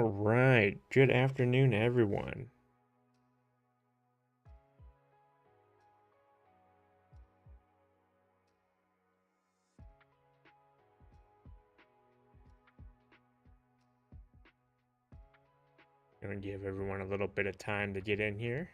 right. Good afternoon, everyone. I'm going to give everyone a little bit of time to get in here.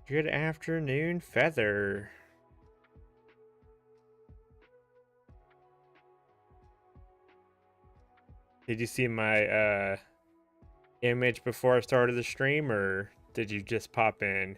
Good afternoon, Feather. Did you see my image before I started the stream, or did you just pop in?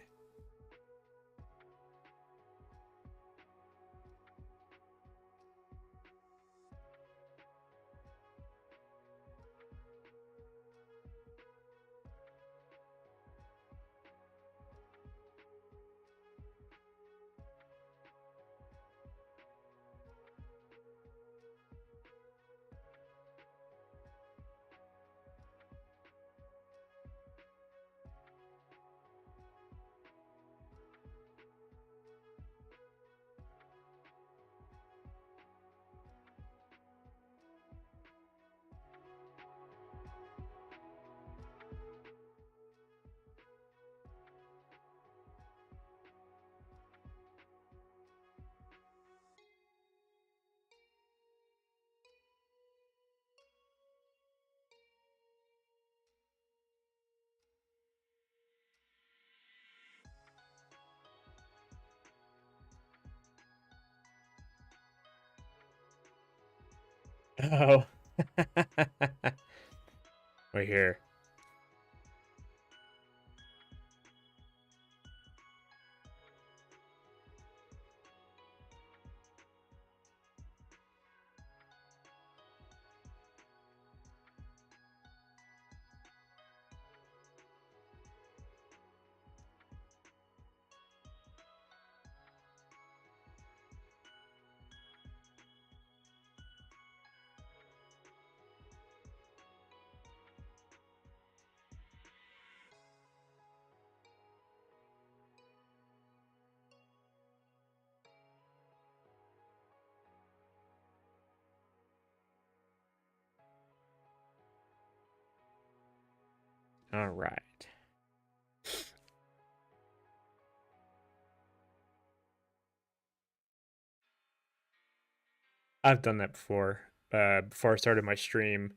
Oh. Right here. All right. I've done that before. Before I started my stream,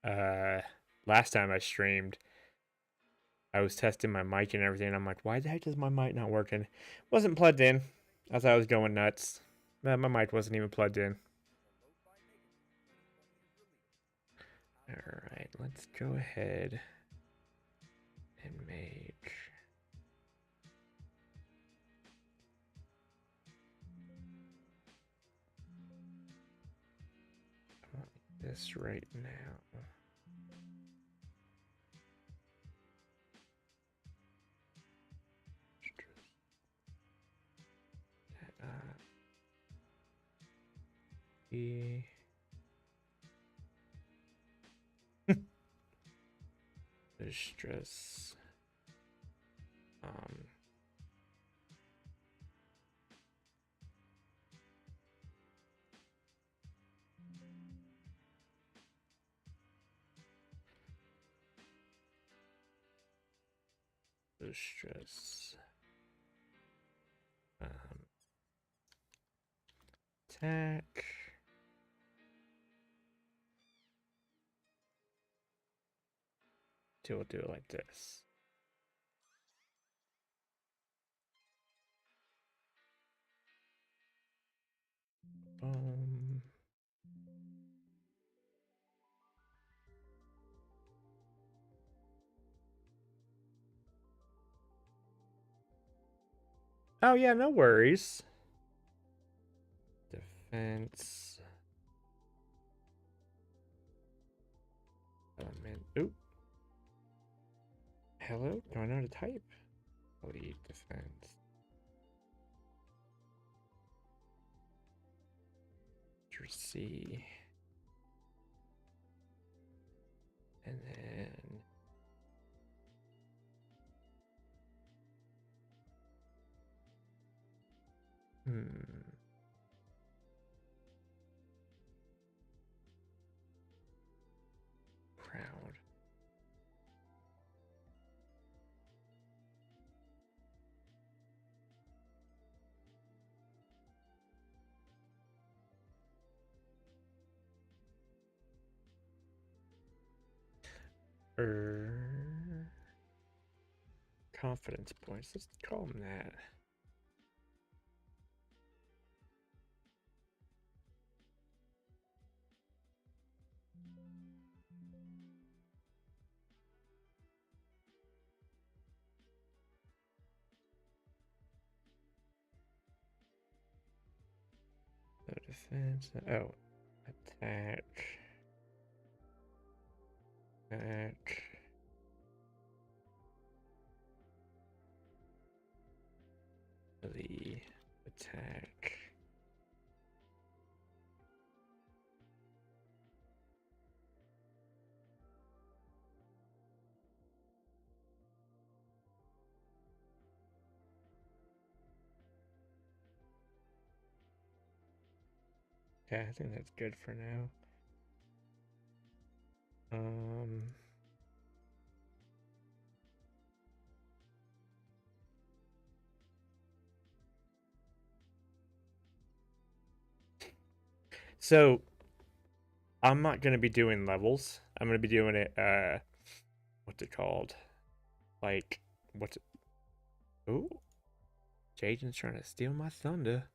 last time I streamed, I was testing my mic and everything. And I'm like, why the heck is my mic not working? Wasn't plugged in. I thought I was going nuts. My mic wasn't even plugged in. All right, let's go ahead and make. I want this right now. E. Distress. Distress. Attack. So we'll do it like this. Oh yeah, no worries. Defense. hello? Do I know how to type? Lead defense. C. And then crowd. Confidence points. Let's call them that. So defense. Oh, attack. Attack. The attack. Yeah, I think that's good for now. So I'm not gonna be doing levels. I'm gonna be doing it what's it called? Like what's it? Ooh. Jaden's trying to steal my thunder.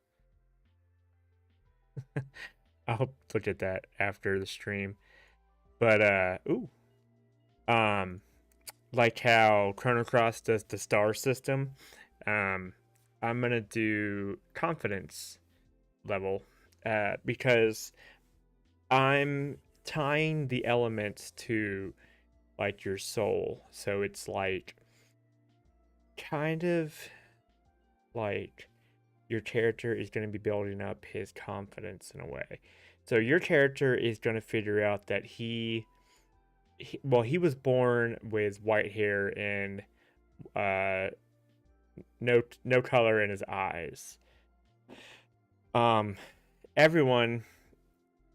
I'll look at that after the stream. But like how Chrono Cross does the star system, I'm gonna do confidence level because I'm tying the elements to like your soul, so it's like kind of like your character is going to be building up his confidence in a way. So your character is going to figure out that he was born with white hair and no color in his eyes. Everyone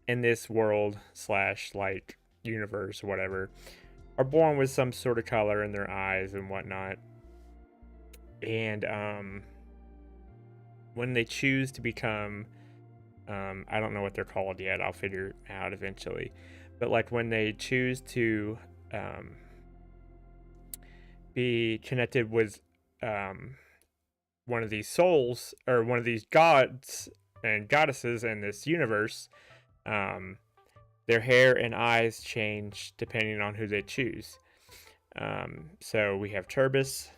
in this world / like universe, whatever, are born with some sort of color in their eyes and whatnot. And when they choose to become, I don't know what they're called yet. I'll figure it out eventually. But like when they choose to be connected with one of these souls or one of these gods and goddesses in this universe, their hair and eyes change depending on who they choose. So we have Turbis.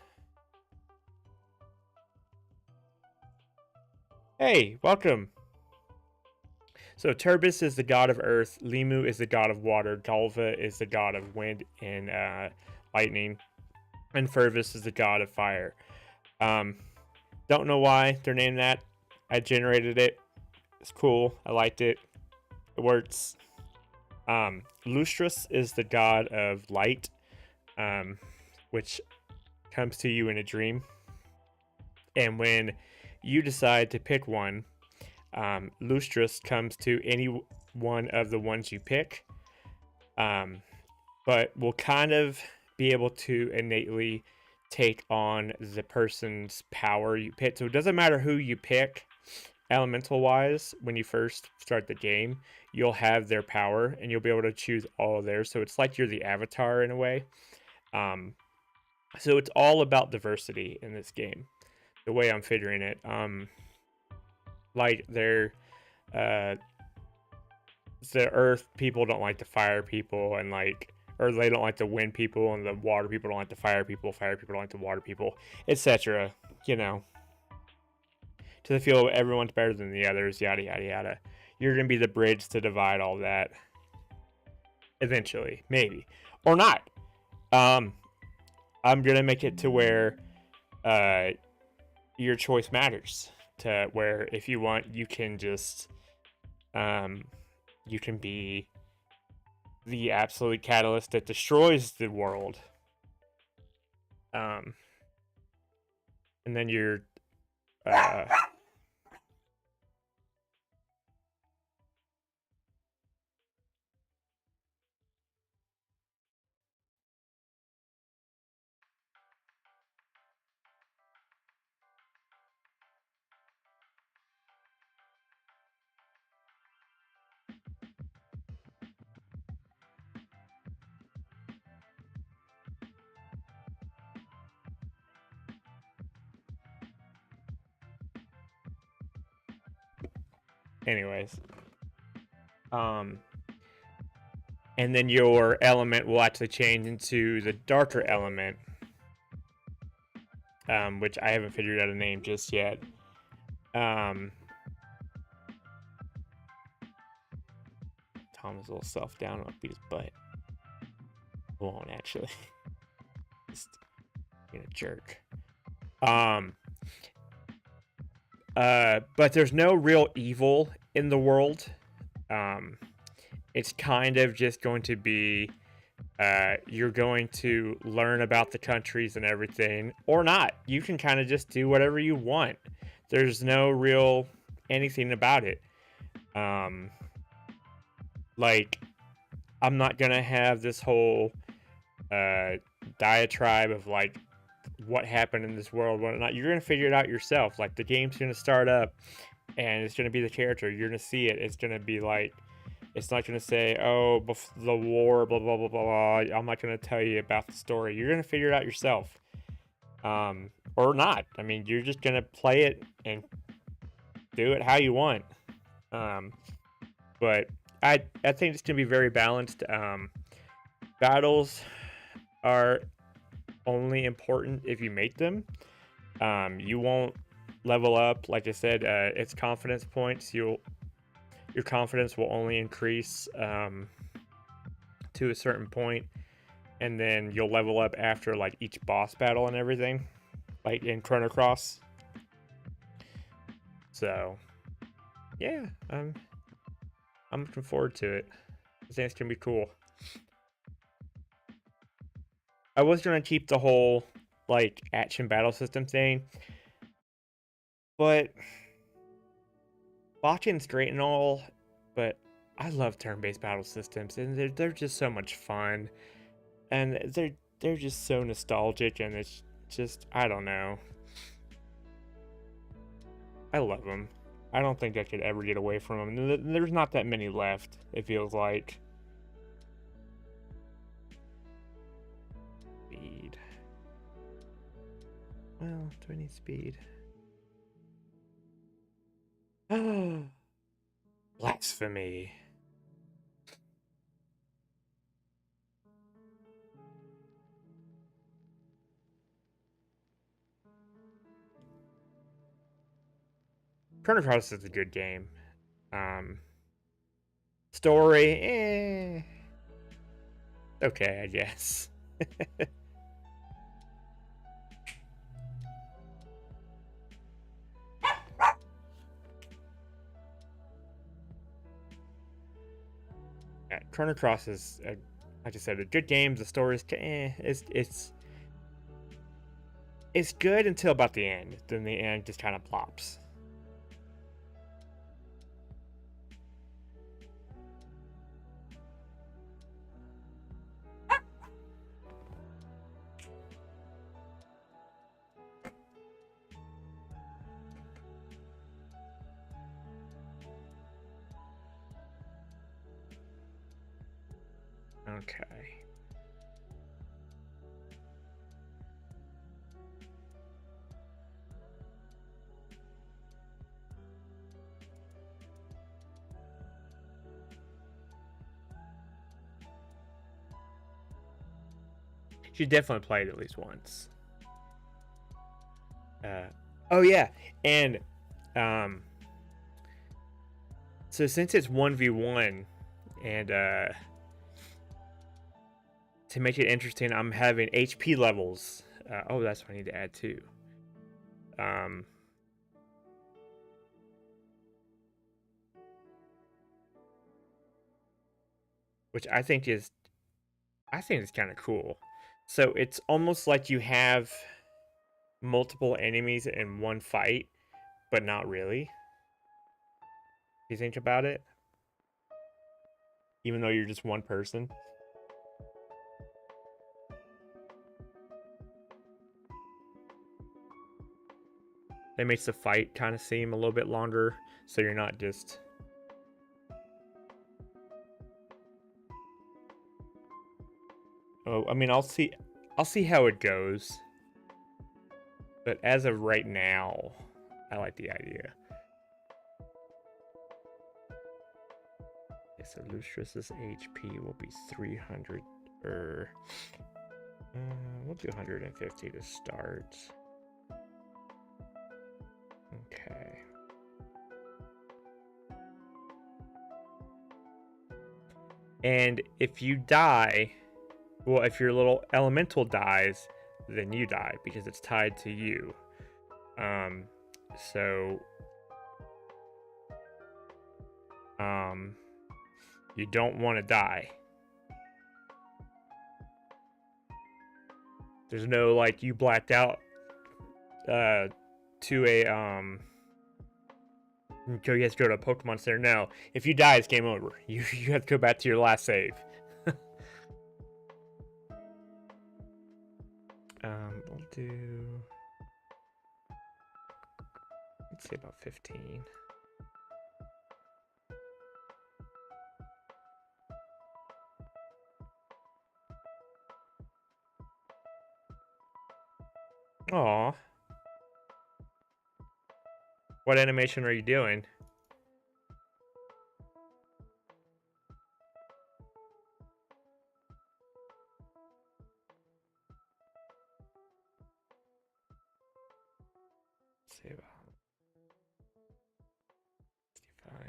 Hey, welcome. So Turbis is the god of earth, Limu is the god of water, Galva is the god of wind and lightning, and Fervus is the god of fire. Don't know why they're named that. I generated it. It's cool. I liked it. It works. Lustrous is the god of light, which comes to you in a dream. And when you decide to pick one, Lustrous comes to any one of the ones you pick, but will kind of be able to innately take on the person's power you pick. So it doesn't matter who you pick, elemental wise, when you first start the game, you'll have their power and you'll be able to choose all of theirs. So it's like you're the avatar in a way. So it's all about diversity in this game, the way I'm figuring it. Like the earth people don't like the fire people, and like, or they don't like the wind people, and the water people don't like the fire people don't like the water people, etc. You know, to the feel everyone's better than the others, yada yada yada. You're gonna be the bridge to divide all that eventually, maybe, or not. I'm gonna make it to where your choice matters. To where if you want, you can just you can be the absolute catalyst that destroys the world. And then you're anyways. And then your element will actually change into the darker element, which I haven't figured out a name just yet. Tom's a little self down. I'll beat his butt. Won't actually. Just being a jerk. But there's no real evil in the world. It's kind of just going to be you're going to learn about the countries and everything, or not. You can kind of just do whatever you want. There's no real anything about it. Like, I'm not gonna have this whole diatribe of like what happened in this world, whatnot. You're gonna figure it out yourself. Like, the game's gonna start up, and it's gonna be the character. You're gonna see it. It's gonna be like, it's not gonna say, "Oh, the war, blah blah blah blah." I'm not gonna tell you about the story. You're gonna figure it out yourself, or not. I mean, you're just gonna play it and do it how you want. But I think it's gonna be very balanced. Battles are only important if you make them. You won't level up, like I said. It's confidence points. Your confidence will only increase to a certain point, and then you'll level up after like each boss battle and everything, like in Chrono Cross. So, yeah, I'm looking forward to it. I think it's gonna be cool. I was gonna keep the whole like action battle system thing, but Bakin's great and all, but I love turn-based battle systems, and they're just so much fun, and they're just so nostalgic, and it's just, I don't know. I love them. I don't think I could ever get away from them. There's not that many left, it feels like. Speed. Well, do I need speed? Blasphemy. Chrono Cross is a good game. Story, okay, I guess. Yeah, Chrono Cross is, like I said, a good game. The story is, it's good until about the end. Then the end just kind of plops. Okay. She definitely played at least once. Oh yeah, and so since it's 1v1, and to make it interesting, I'm having HP levels. Oh, that's what I need to add too. Which I think is kind of cool. So it's almost like you have multiple enemies in one fight, but not really. If you think about it, even though you're just one person. It makes the fight kind of seem a little bit longer, so you're not just... Oh, I mean, I'll see how it goes. But as of right now, I like the idea. Okay, so Lustrus's HP will be 300, we'll do 150 to start. Okay. And if you die, well, if your little elemental dies, then you die because it's tied to you. You don't want to die. There's no, like, you blacked out to a you have to go to a Pokemon Center. No, if you die, it's game over. You have to go back to your last save. We'll do, let's say about 15. Aw. What animation are you doing? Let's see about 65.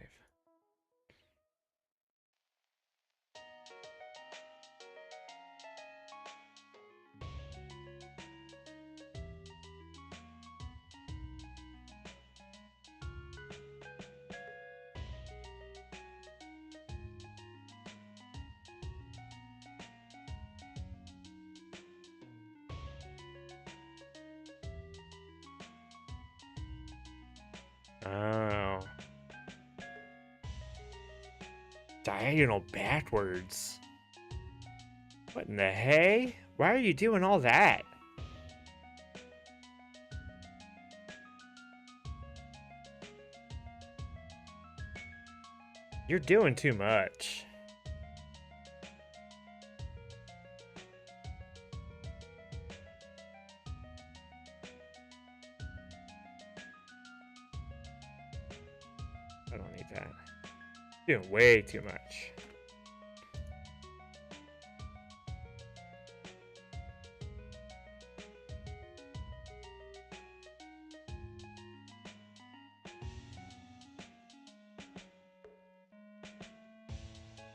Oh. Diagonal backwards. What in the hey? Why are you doing all that? You're doing too much. I don't need that. Doing way too much.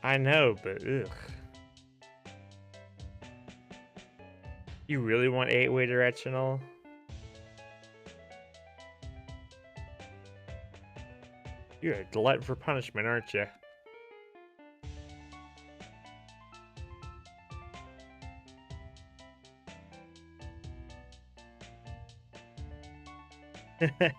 I know, but ugh. You really want 8-way directional? You're a glutton for punishment, aren't you? Alright,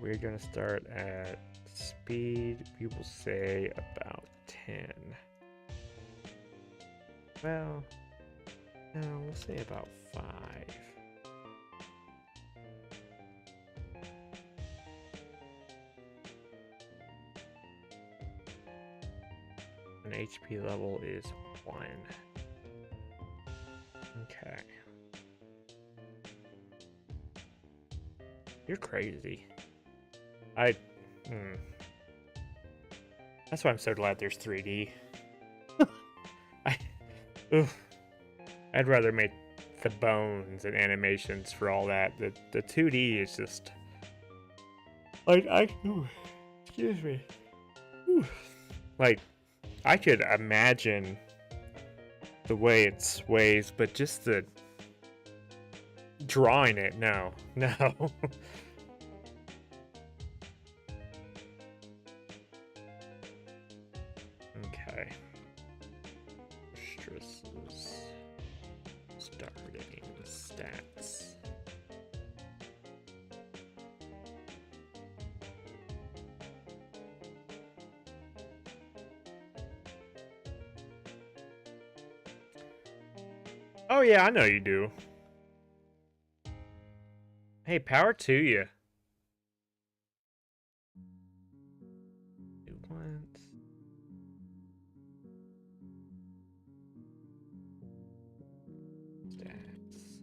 we're gonna start at speed, we will say about 10. Well, no, we'll say about 5. An HP level is 1. Okay. You're crazy. That's why I'm so glad there's 3D. I'd rather make the bones and animations for all that. The 2D is just... Like excuse me. Ooh. Like I could imagine the way it sways, but just the drawing it, no. Okay. Stresses. Starting stats. Oh yeah, I know you do. Hey, power to you. Do once. Stats.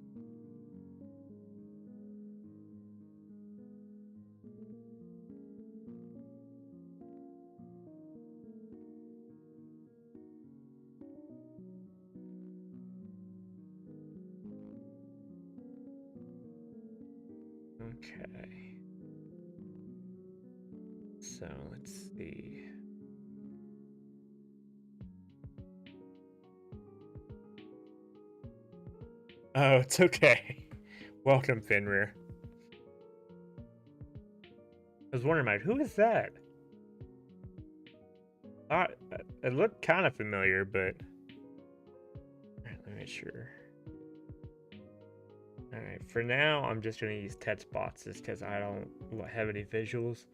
Okay. So let's see. Oh, it's okay. Welcome, Fenrir. I was wondering, like, who is that? It looked kind of familiar, but let me make sure. All right, for now, I'm just gonna use text boxes because I don't have any visuals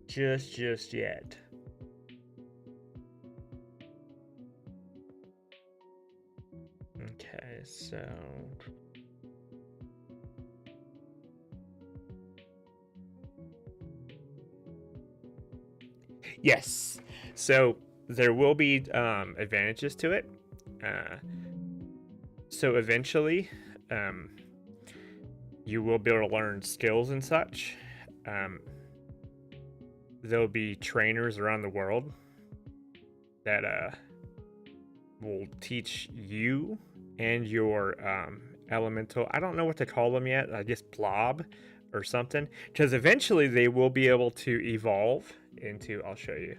just yet. Okay, so yes, so there will be advantages to it. So eventually, you will be able to learn skills and such. There'll be trainers around the world that will teach you and your elemental. I don't know what to call them yet. I guess blob or something. Because eventually they will be able to evolve into. I'll show you.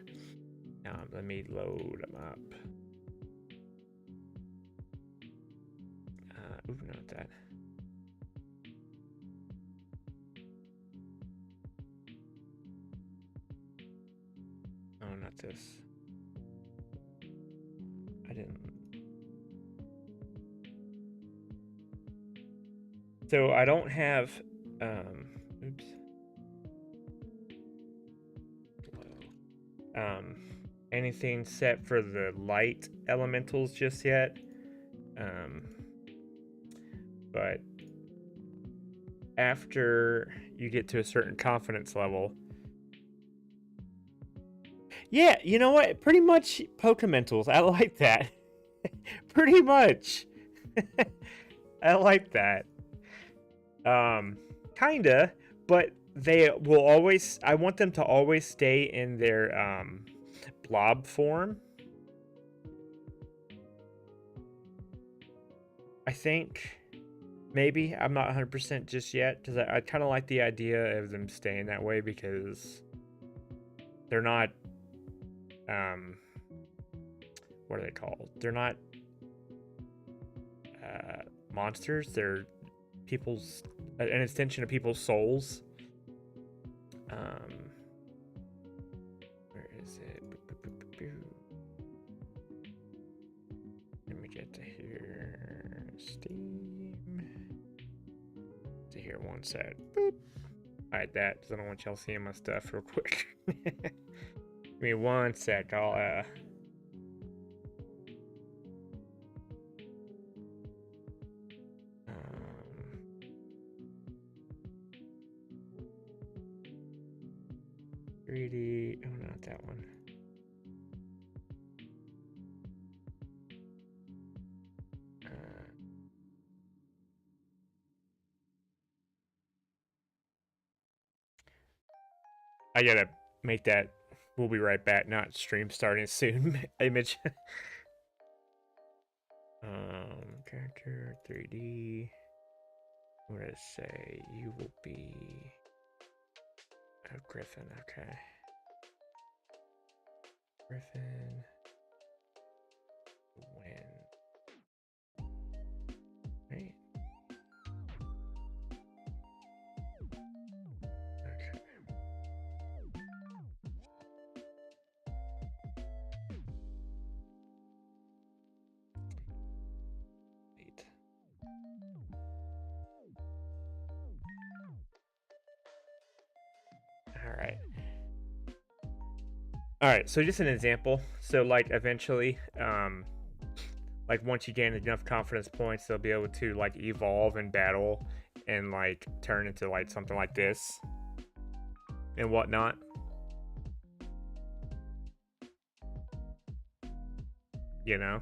Let me load them up. Ooh, not that. Oh, not this. I didn't. So I don't have. Oops. Anything set for the light elementals just yet. But after you get to a certain confidence level, yeah, you know what? Pretty much Pokementals. I like that. Pretty much. I like that. Kinda, but they will always. I want them to always stay in their blob form. I think maybe I'm not 100% just yet because I kind of like the idea of them staying that way because they're not what are they called? They're not monsters. They're people's an extension of people's souls. Where is it? Let me get to here. Steam. To here, one sec. Boop. Alright, that because I don't want y'all seeing my stuff real quick. Give me one sec. I'll 3D. Oh, not that one. I gotta make that. We'll be right back. Not stream starting soon. Image. Character 3D. What did it say? You will be. Oh, Griffin, okay. Griffin. Win. Right. Okay. Wait. All right. All right, so just an example. So like eventually, like once you gain enough confidence points, they'll be able to like evolve in battle and like turn into like something like this and whatnot. You know?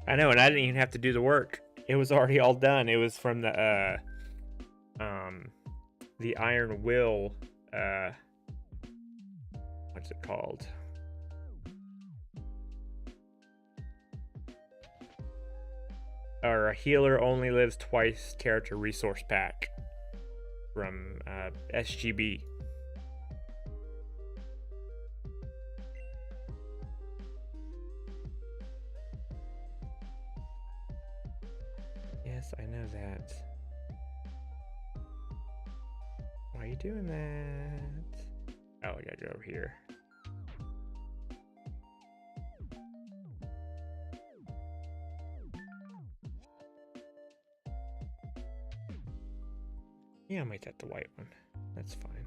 I know, and I didn't even have to do the work. It was already all done. It was from the Iron Will, what's it called? Or a healer only lives twice character resource pack from SGB. Yes, I know that. Why are you doing that? Oh, I gotta go over here. Yeah, I'll make that the white one. That's fine.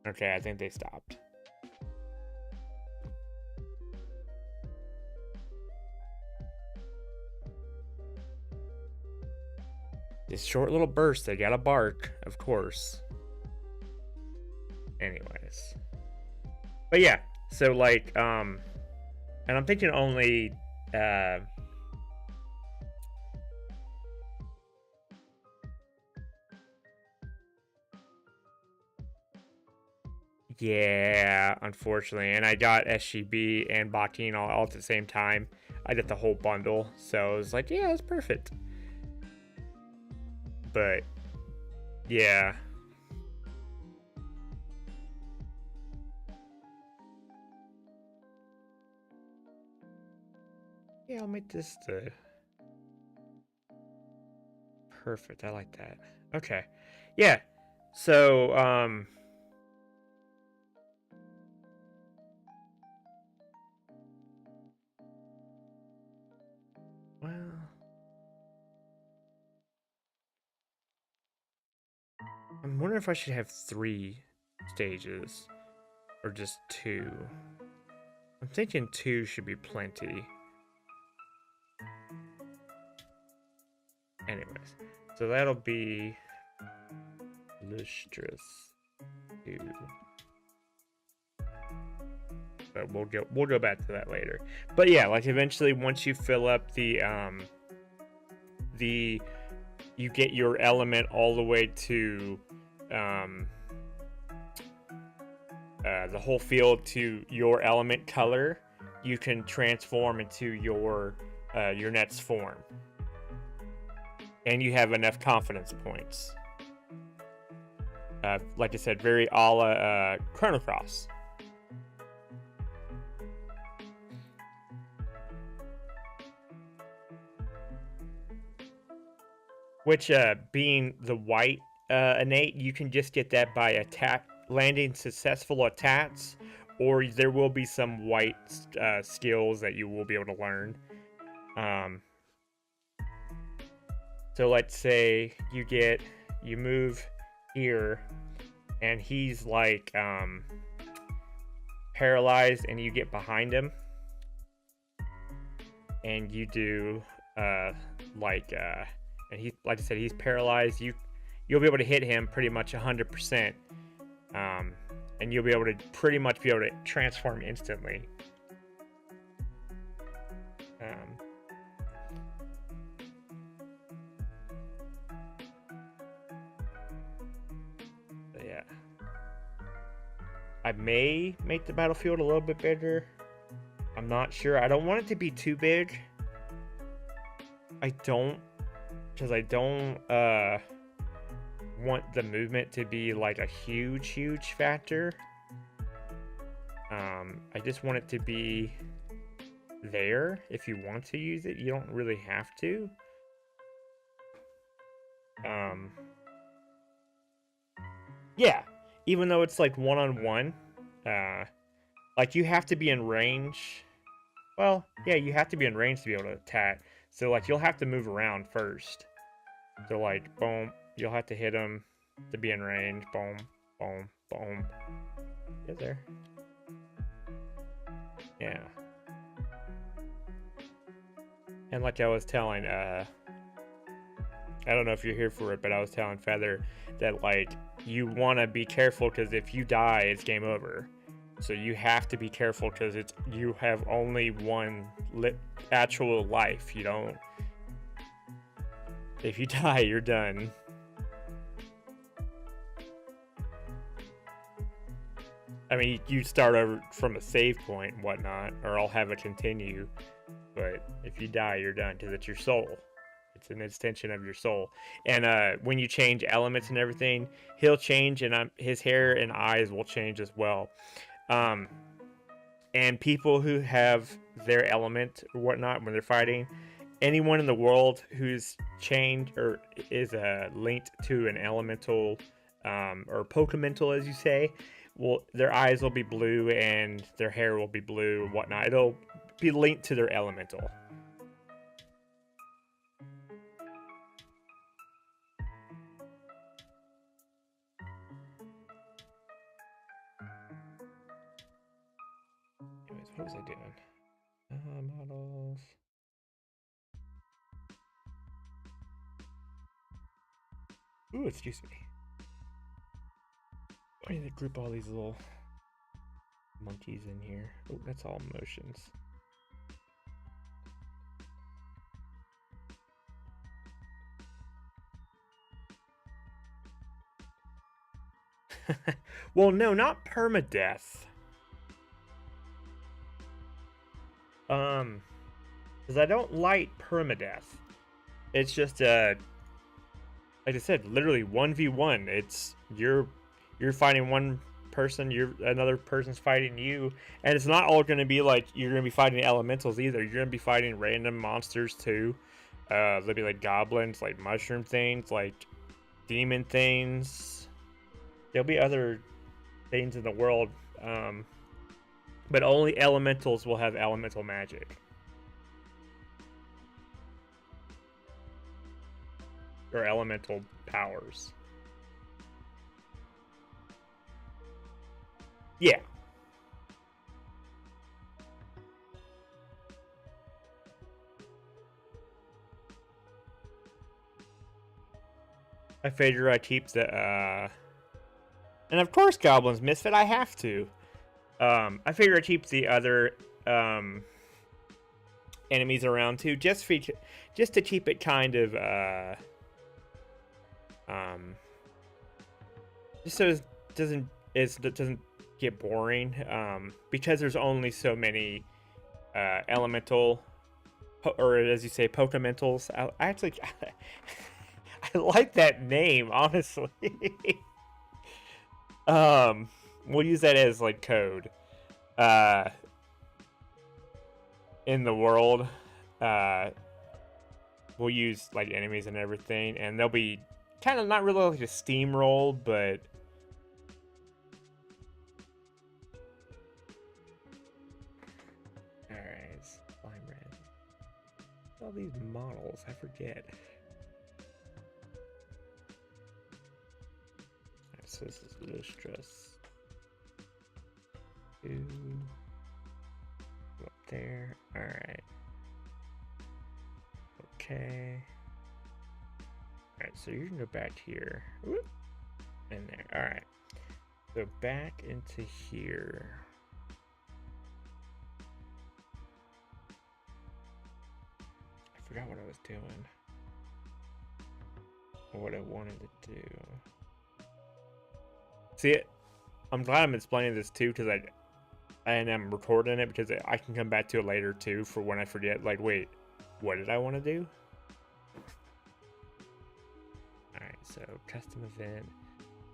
Okay, I think they stopped. This short little burst, they gotta bark, of course. Anyways. But yeah, so like, and I'm thinking only, yeah, unfortunately. And I got SGB and Bakin all at the same time. I did the whole bundle. So I was like, yeah, that's perfect. But, yeah. Yeah, I'll make this the... Perfect, I like that. Okay. Yeah. So, well, I'm wondering if I should have 3 stages or just 2. I'm thinking 2 should be plenty. Anyways, so that'll be lustrous 2. But we'll go back to that later. But yeah, like eventually once you fill up the you get your element all the way to the whole field to your element color, you can transform into your next form, and you have enough confidence points. Like I said, very a la Chrono Cross. Which, being the white innate, you can just get that by landing successful attacks, or there will be some white skills that you will be able to learn. So let's say you move here, and he's like paralyzed, and you get behind him, and you do and he, like I said, he's paralyzed. You'll be able to hit him pretty much 100%, and you'll be able to pretty much be able to transform instantly. Yeah, I may make the battlefield a little bit bigger. I'm not sure. I don't want it to be too big. Because I don't want the movement to be like a huge factor. I just want it to be there. If you want to use it, you don't really have to. Yeah, even though it's like one-on-one, like you have to be in range. Well, yeah, you have to be in range to be able to attack. So like you'll have to move around first. So like boom, you'll have to hit him to be in range. Boom, boom, boom. Get there. Yeah. And like I was telling, I don't know if you're here for it, but I was telling Feather that like you want to be careful, because if you die, it's game over. So you have to be careful, because you have only one actual life. You don't. If you die, you're done. I mean, you start over from a save point and whatnot, or I'll have it continue. But if you die, you're done, because it's your soul. It's an extension of your soul. And when you change elements and everything, he'll change, and his hair and eyes will change as well. And people who have their element or whatnot when they're fighting, anyone in the world who's changed or is linked to an elemental or Pokamental, as you say, their eyes will be blue and their hair will be blue and whatnot. It'll be linked to their elemental. Anyways, what was I doing? Models. Ooh, excuse me. I need to group all these little monkeys in here. Oh, that's all motions. Well, no, not permadeath. Because I don't like permadeath. It's just like I said, literally 1v1. It's you're fighting one person, another person's fighting you, and it's not all going to be like you're going to be fighting elementals either. You're going to be fighting random monsters too. There'll be like goblins, like mushroom things, like demon things. There'll be other things in the world, but only elementals will have elemental magic. Or elemental powers. Yeah. I figure I keep the and of course goblins misfit, I have to. I figure I keep the other enemies around too, just to keep it kind of just so it doesn't get boring, because there's only so many elemental, or as you say, Pokementals. I actually I like that name, honestly. We'll use that as like code in the world. We'll use like enemies and everything, and they'll be kind of not really like a steamroll, but All these models, I forget. Alright, so this is lustrous. Two. Up there. Alright. Okay. Alright, so you can go back here. Whoop. In there. Alright. So back into here. I forgot what I was doing. Or what I wanted to do. See, I'm glad I'm explaining this too, because I'm recording it because I can come back to it later too for when I forget. Like, wait, what did I want to do? Alright, so custom event.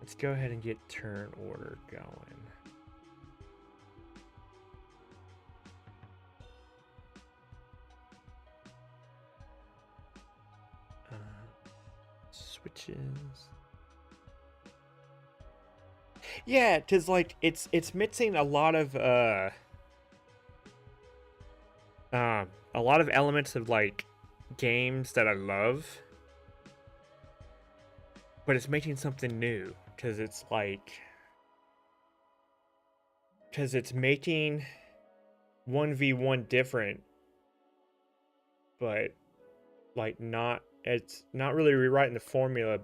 Let's go ahead and get turn order going. Switches. Yeah, because like it's mixing a lot of elements of like games that I love, but it's making something new because it's making 1v1 different, but like it's not really rewriting the formula,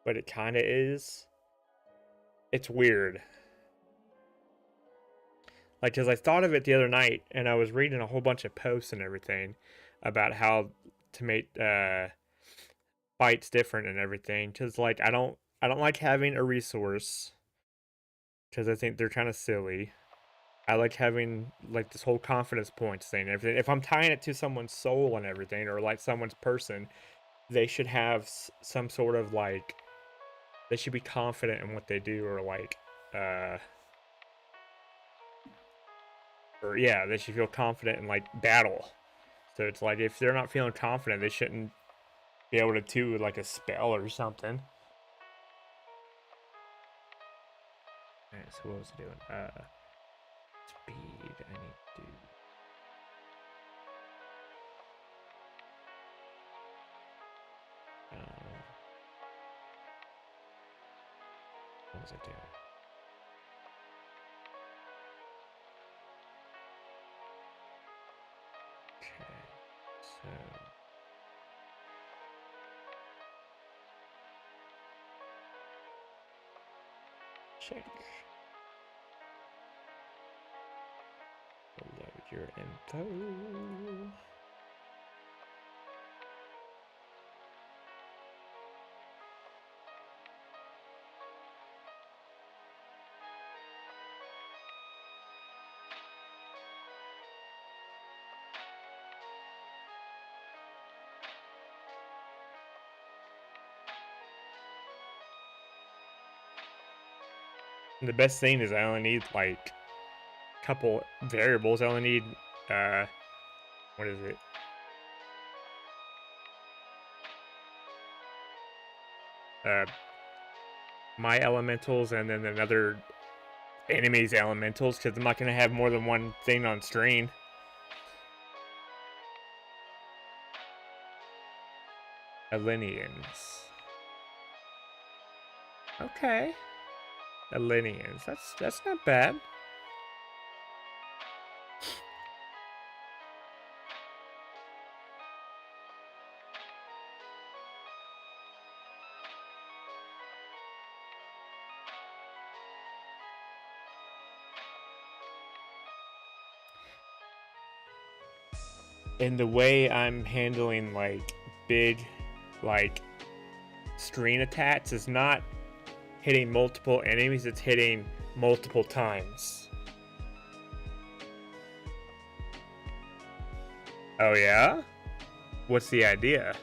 but it kind of is. It's weird. Like, because I thought of it the other night, and I was reading a whole bunch of posts and everything about how to make fights different and everything. Because like I don't like having a resource, because I think they're kind of silly. I like having like this whole confidence points thing and everything. If I'm tying it to someone's soul and everything, or like someone's person, they should have some sort of like, they should be confident in what they do, or like or yeah, they should feel confident in like battle. So it's like if they're not feeling confident, they shouldn't be able to do like a spell or something. Alright, so what was I doing? Speed, I need to do. What was I doing? Okay, so check. Load your info. And the best thing is I only need like a couple variables. I only need what is it? My elementals and then another enemy's elementals, because I'm not going to have more than one thing on screen. Alenians. Okay. Alenians. That's not bad. And the way I'm handling like big like screen attacks is not hitting multiple enemies, it's hitting multiple times. Oh yeah? What's the idea?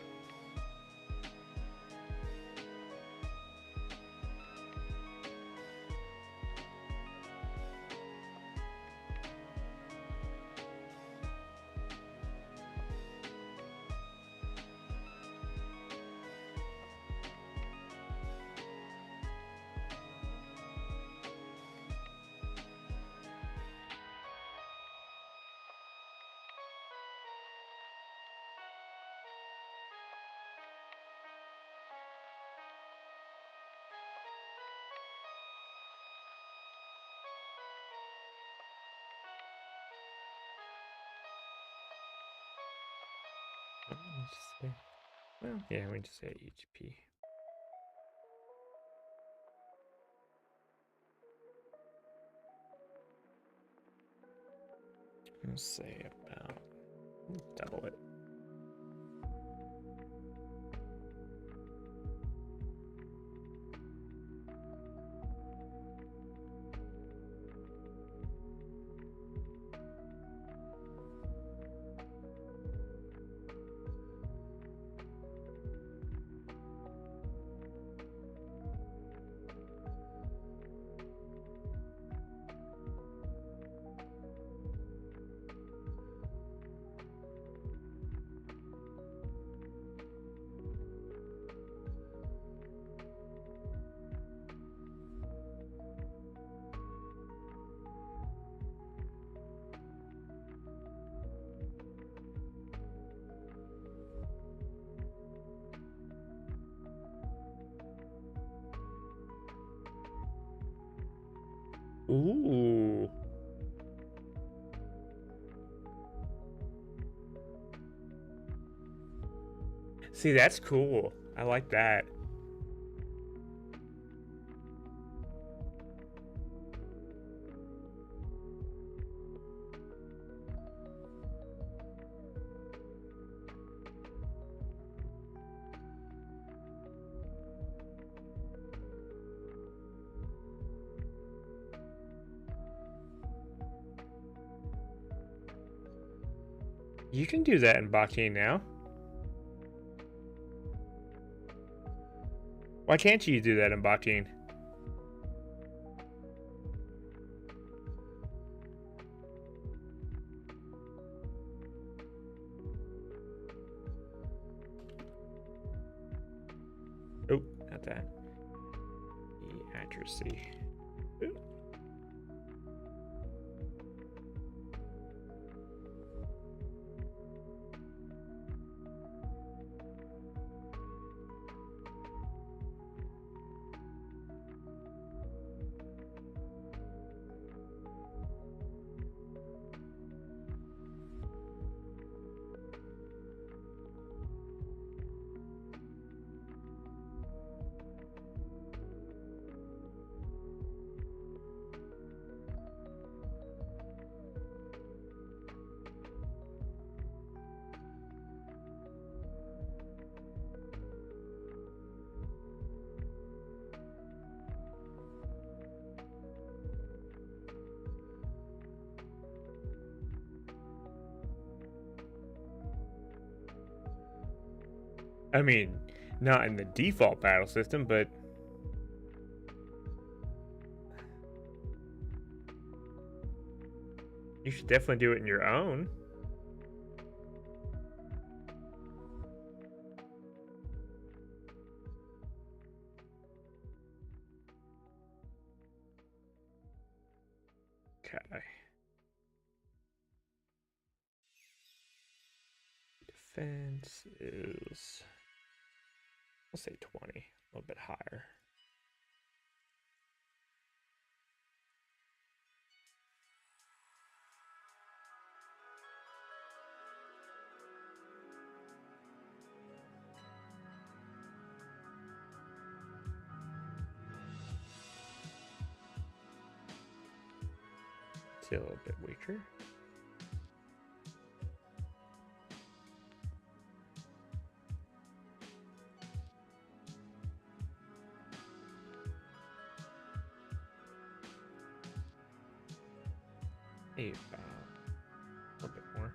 just say, well, yeah, we just say HP. We'll say about double it. Ooh. See, that's cool. I like that. You can do that in Bakin now. Why can't you do that in Bakin? Oh, not that. The accuracy. Ooh. I mean, not in the default battle system, but you should definitely do it in your own. Okay. Defense is, we'll say 20, a little bit higher. Still a bit weaker. Maybe about a little bit more.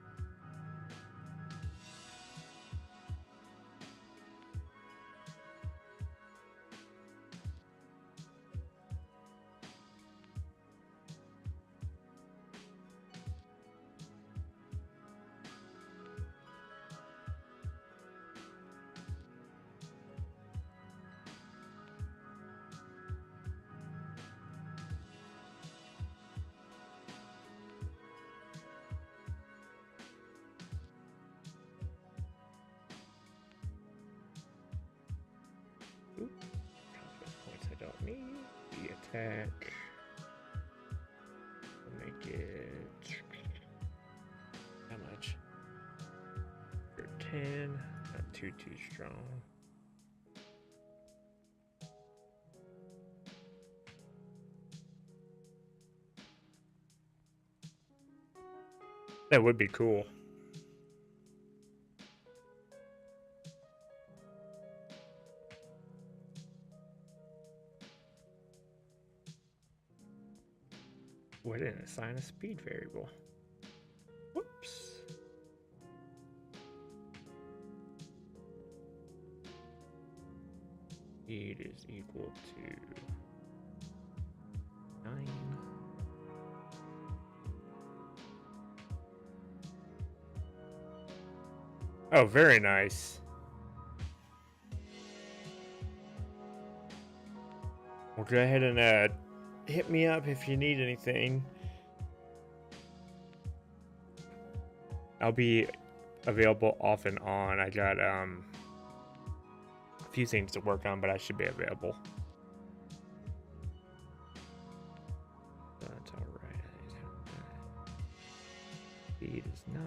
Oop. Points I don't need. The attack. We'll make it how much? For 10. too strong. That would be cool. Why didn't assign a speed variable? Whoops. Speed is equal to 9. Oh, very nice. Well, go ahead and hit me up if you need anything. I'll be available off and on. I got a few things to work on, but I should be available. That's all right. Speed is 9.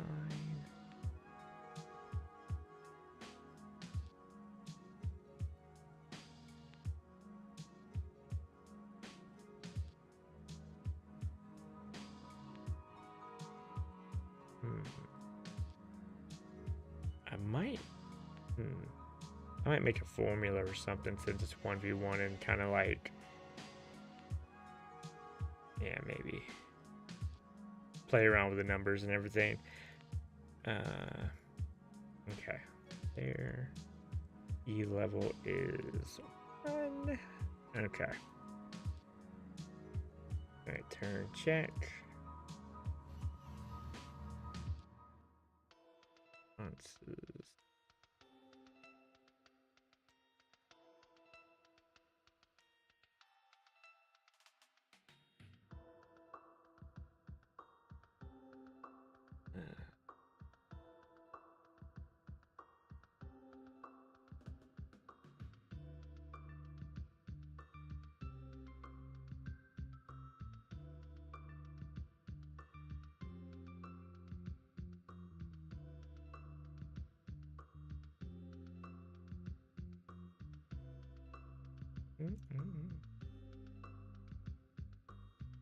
I might make a formula or something since it's 1v1 and kind of like, yeah, maybe play around with the numbers and everything. Okay, there. E level is 1. Okay. All right, turn check. Responses.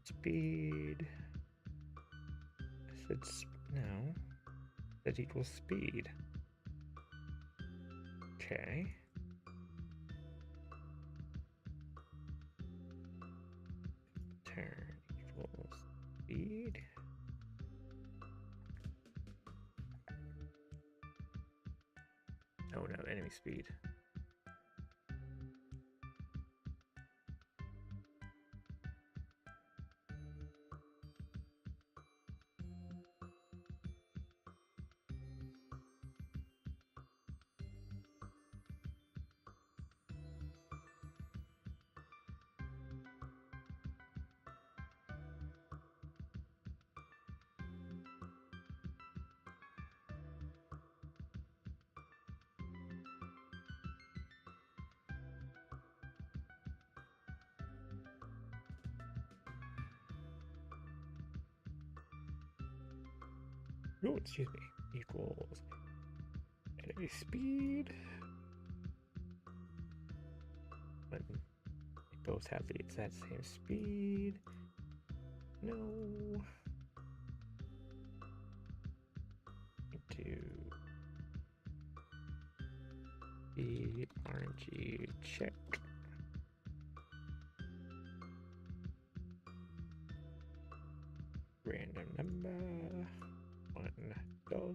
Speed. I said no. That equals speed. Okay. Turn equals speed. Oh no, enemy speed. Oh, excuse me. Equals enemy speed. When they both have the exact same speed. No. Into the RNG check. Random number. 1, 2.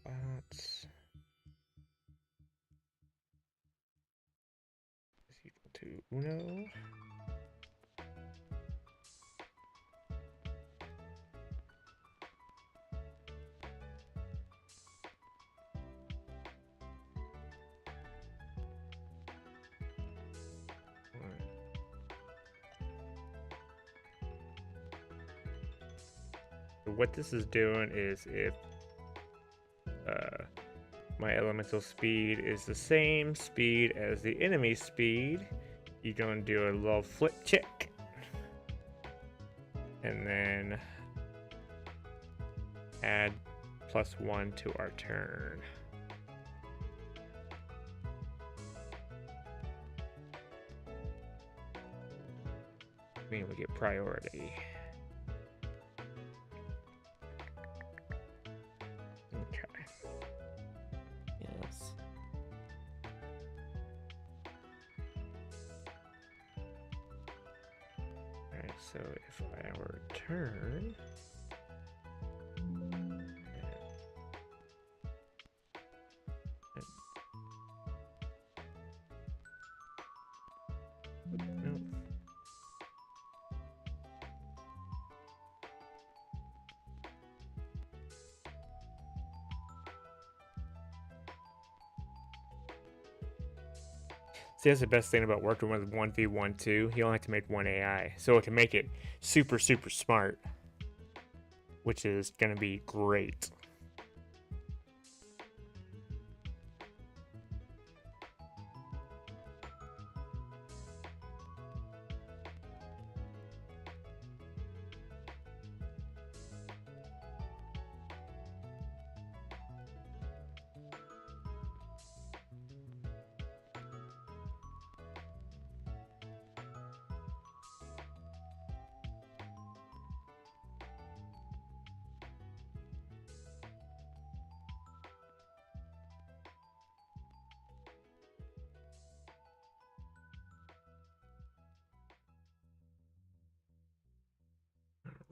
That's is equal to uno. what this is doing is if my elemental speed is the same speed as the enemy's speed, you're going to do a little flip check. And then add +1 to our turn. I mean, we get priority. Okay. Yes. Alright, so if I were to turn. Nope. See, that's the best thing about working with 1v1 too. You only have to make one AI, so it can make it super smart, which is gonna be great.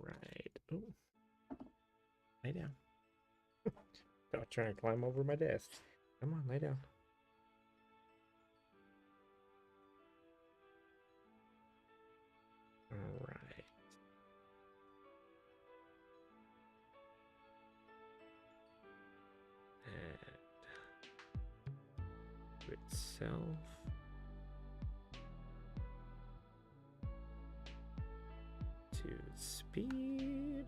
Alright. Ooh. Lay down. Don't try and climb over my desk. Come on, lay down. Alright. Add to itself. To speed.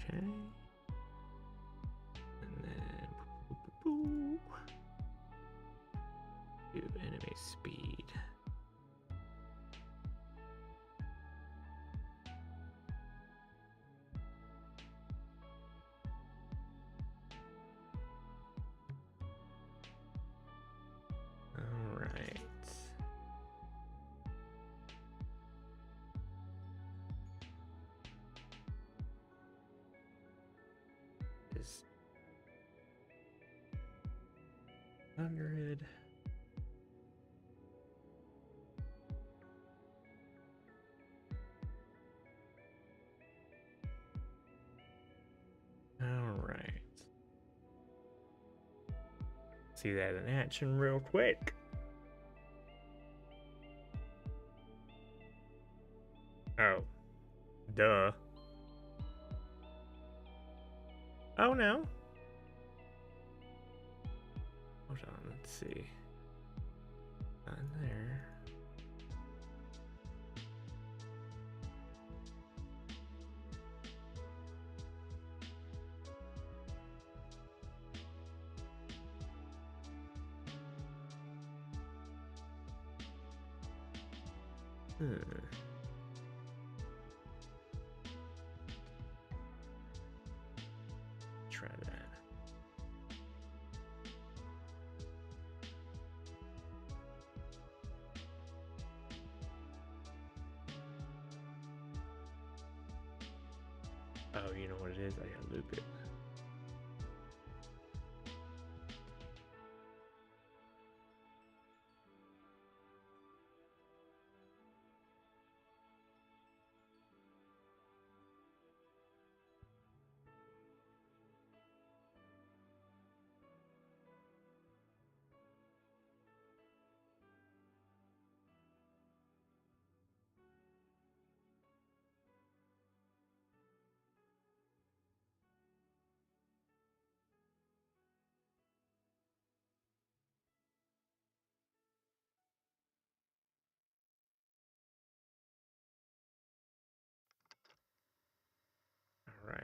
Okay. And then do enemy speed. All right. Is 100. All right. See that in action real quick. Oh. Duh. Oh no. Hold on, let's see. On there. Try that. Oh, you know what it is? I gotta loop it.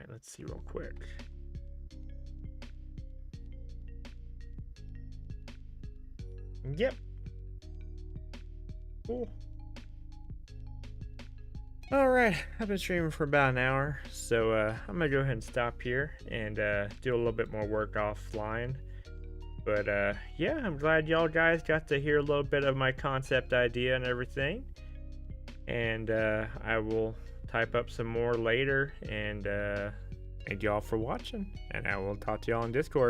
right, let's see real quick. Yep. Cool. All right, I've been streaming for about an hour, so I'm gonna go ahead and stop here and do a little bit more work offline. But yeah, I'm glad y'all guys got to hear a little bit of my concept idea and everything. And I will type up some more later. And thank y'all for watching. And I will talk to y'all on Discord.